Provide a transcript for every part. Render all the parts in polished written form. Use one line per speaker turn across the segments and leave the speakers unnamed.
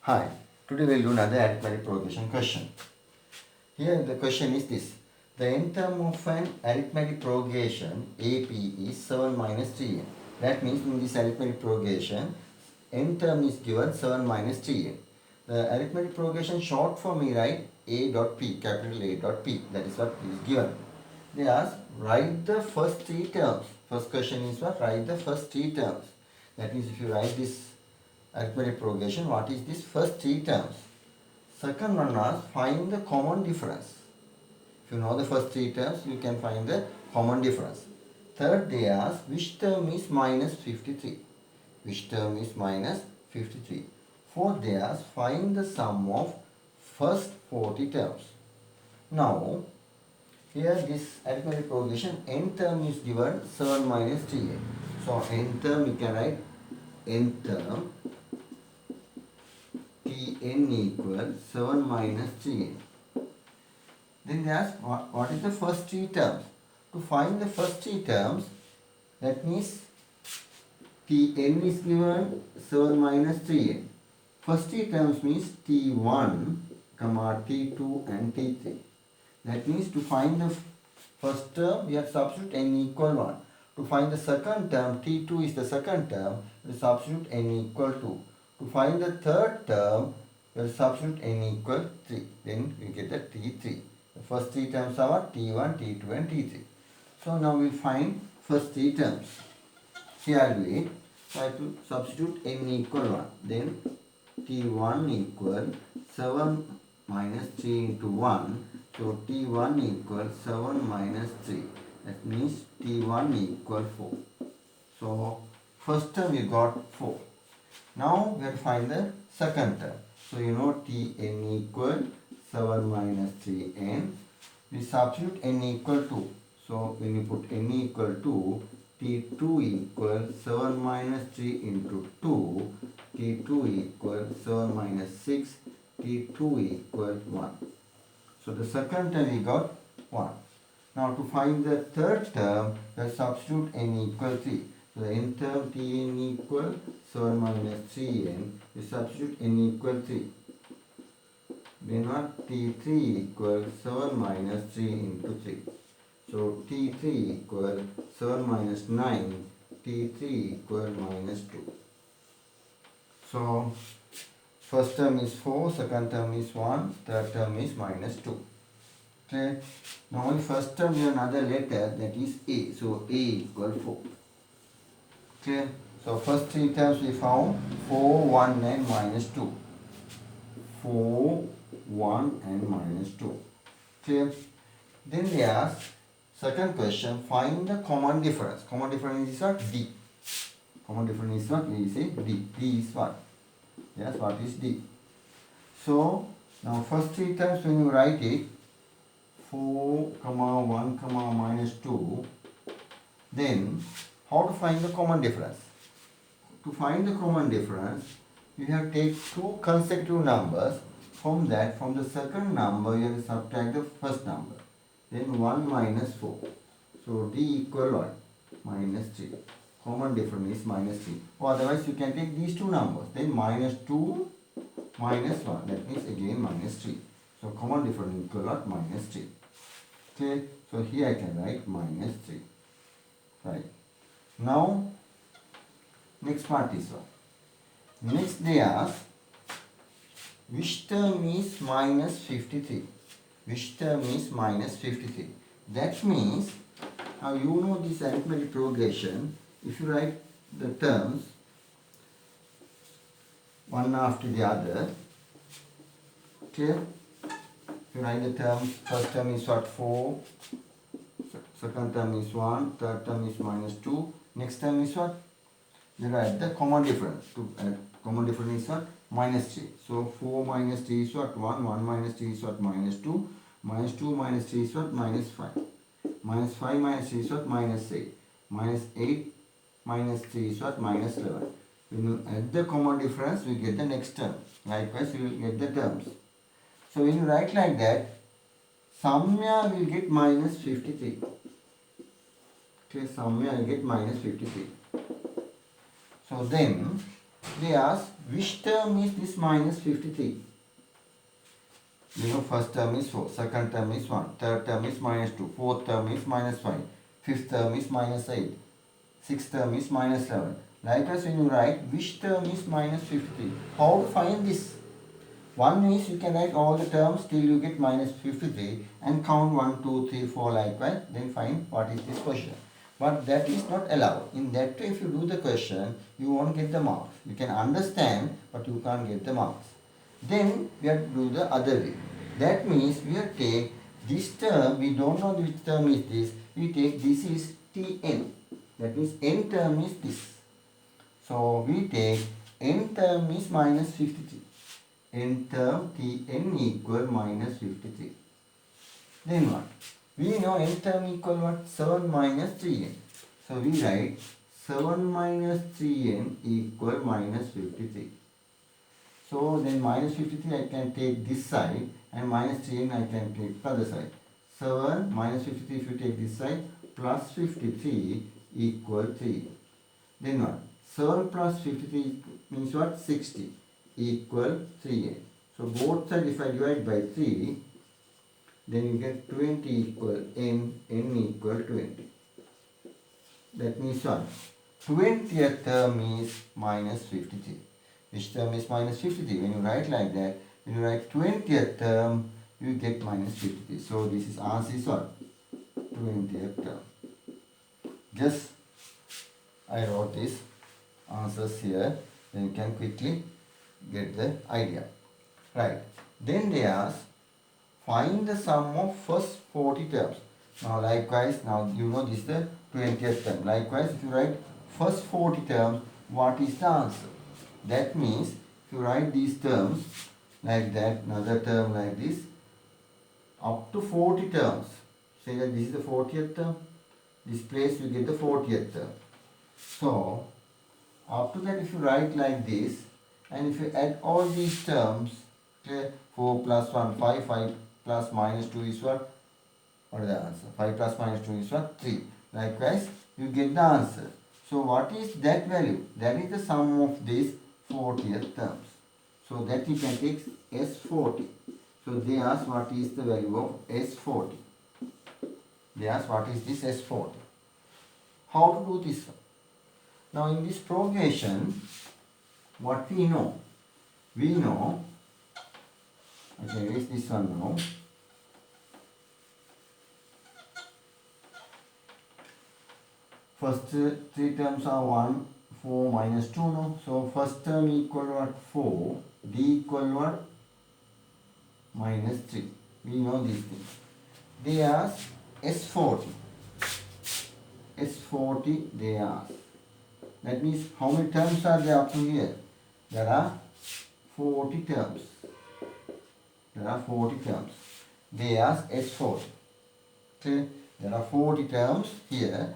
Hi, today we'll do another arithmetic progression question. Here the question is this. The n term of an arithmetic progression AP is 7 minus 3n. That means in this arithmetic progression, n term is given 7 minus 3n. The arithmetic progression short form we write A dot P, capital A dot P. That is what is given. They ask, write the first three terms. First question is what? Write the first three terms. That means if you write this arithmetic progression, what is this first three terms? Second one asks, find the common difference. If you know the first three terms, you can find the common difference. Third, they ask, which term is minus 53? Which term is minus 53? Fourth, they ask, find the sum of first 40 terms. Now, here this arithmetic progression, n term is given 7 minus 3n. So, n term you can write n term Tn equals 7 minus 3n. Then they ask what is the first three terms. To find the first three terms, that means Tn is given 7 minus 3n. First three terms means T1, T2 and T3. That means to find the first term, we have substitute n equal 1. To find the second term, T2 is the second term, we substitute n equal 2. To find the third term, we will substitute n equal 3. Then we get the T3. The first three terms are what? T1, T2 and T3. So now we find first three terms. Here we try to substitute n equal 1. Then T1 equal 7 minus 3 into 1. So T1 equal 7 minus 3. That means T1 equal 4. So first term we got 4. Now we have to find the second term. So you know Tn equal 7 minus 3n. We substitute n equal 2. So when you put n equal 2, T2 equal 7 minus 3 into 2. T2 equal 7 minus 6. T2 equal 1. So the second term we got 1. Now to find the third term, we substitute n equal 3. So the n term Tn equal 7 minus 3n, we substitute n equal 3. Then what? T3 equal 7 minus 3 into 3. So T3 equal 7 minus 9, T3 equal minus 2. So first term is 4, second term is 1, third term is minus 2. Okay. Now in first term we have another letter, that is A. So A equal 4. Clear? So first three terms we found 4, 1 and minus 2. 4, 1 and minus 2. Clear? Then they ask, second question, find the common difference. Common difference is what? D. Common difference is what? We say D. D is what? Yes, what is D? So now first three terms when you write it, 4, 1, minus 2, then how to find the common difference? To find the common difference, you have to take two consecutive numbers. From that, from the second number, you have to subtract the first number. Then 1 minus 4. So D equal what? Minus 3. Common difference is minus 3. Or otherwise, you can take these two numbers. Then minus 2, minus 1. That means again minus 3. So common difference equal what? Minus 3. Okay. So here I can write minus 3. Right. Now, next part is what? Next they ask, which term is minus 53? Which term is minus 53? That means, now you know this arithmetic progression. If you write the terms one after the other, clear? You write the terms, first term is what? 4, second term is 1, third term is minus 2, next term is what? You write the common difference. Common difference is what? Minus 3. So 4 minus 3 is what? 1, 1 minus 3 is what? Minus 2, minus 2 minus 3 is what? Minus 5. Minus 5 minus 3 is what? Minus 8. Minus 8 minus 3 is what? Minus 11. When you add the common difference, we get the next term. Likewise, we will get the terms. So when you write like that, Samya will get minus 53. Okay, Samya will get minus 53. So then, They ask which term is this minus 53. You know, first term is 4, second term is 1, third term is minus 2, fourth term is minus 5, fifth term is minus 8, sixth term is minus 11. Likewise, when you write which term is minus 53, how to find this? One is you can write all the terms till you get minus 53 and count 1, 2, 3, 4 likewise, then find what is this question. But that is not allowed. In that way, if you do the question, you won't get the marks. You can understand, but you can't get the marks. Then we have to do the other way. That means we have to take this term, we don't know which term is this, we take this is Tn. That means n term is this. So we take n term is minus 53. N term Tn equal minus 53. Then what? We know n term equal what? 7 minus 3n. So we write 7 minus 3n equal minus 53. So then minus 53 I can take this side and minus 3n I can take the other side. 7 minus 53 if you take this side plus 53 equal 3. Then what? 7 plus 53 means what? 60 equal 3n. So both sides if I divide by 3, then you get 20 equal n equal 20. That means what? 20th term is minus 53. Which term is minus 53? When you write like that, when you write 20th term, you get minus 53. So this is answer is what? 20th term. Just I wrote these answers here, then you can quickly get the idea. Right. Then they ask, find the sum of first 40 terms. Now likewise, now you know this is the 20th term. Likewise, if you write first 40 terms, what is the answer? That means if you write these terms like that, another term like this, up to 40 terms, say that this is the 40th term, this place you get the 40th term. So, up to that if you write like this, and if you add all these terms, 4 plus 1, 5, 5 plus minus 2 is what? What is the answer? 5 plus minus 2 is what? 3. Likewise, you get the answer. So, what is that value? That is the sum of these 40th terms. So, that you can take S40. So, they ask what is the value of S40. They ask what is this S40. How to do this one? Now, in this progression, what we know? We know, okay, erase this one now. First three terms are 1, 4 minus 2 no. So first term equal what? 4. D equal what? Minus 3. We know these things. They ask S40. S40 they ask. That means how many terms are there up to here? There are 40 terms. There are 40 terms. They ask S40. Okay? There are 40 terms here.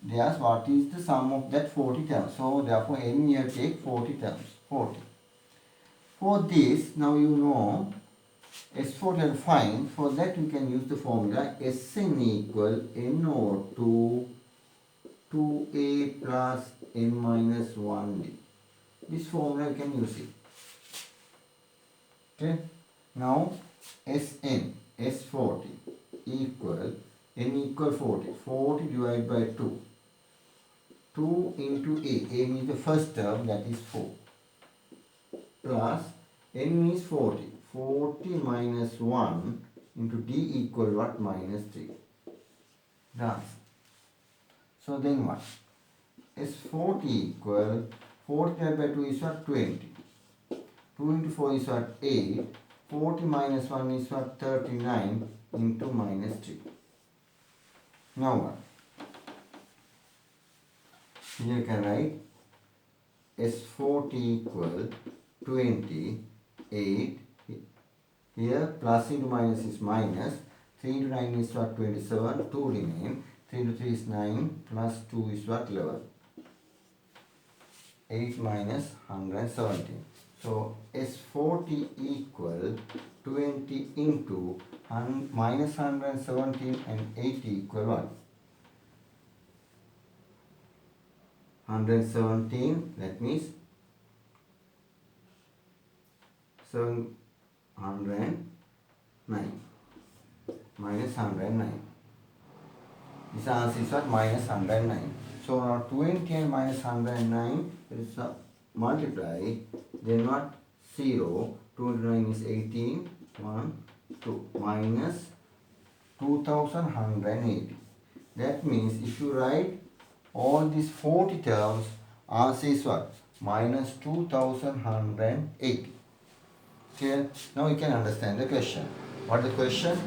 They ask what is the sum of that 40 terms. So therefore n here take 40 terms. 40. For this, now you know S40 and find. For that we can use the formula Sn equal n over 2a plus n minus 1d. This formula you can use it. Okay. Now Sn, S40 equal n equal 40. 40 divided by 2. 2 into a. A means the first term, that is 4. Plus n means 40. 40 minus 1 into d equal what? Minus 3. The answer. So then what? S40 equal 40 divided by 2 is what? 20. 2 into 4 is what? 8. 40 minus 1 is what? 39 into minus 3. Now what? Here you can write S40 equal 28. Here plus into minus is minus. 3 into 9 is what? 27. 2 remain. 3 into 3 is 9 plus 2 is what? 11. 8 minus 117. So S40 equal 20 into minus 117 and 80 equal what? 117, that means 709 minus 109. This answer is what? Minus 109. So now 20 and minus 109 is multiply. Then what? 0. 2 into 9 is 18. 1, 2. Minus 2180. That means if you write all these 40 terms, answer is what? Minus 2180. Clear? Now you can understand the question. What the question?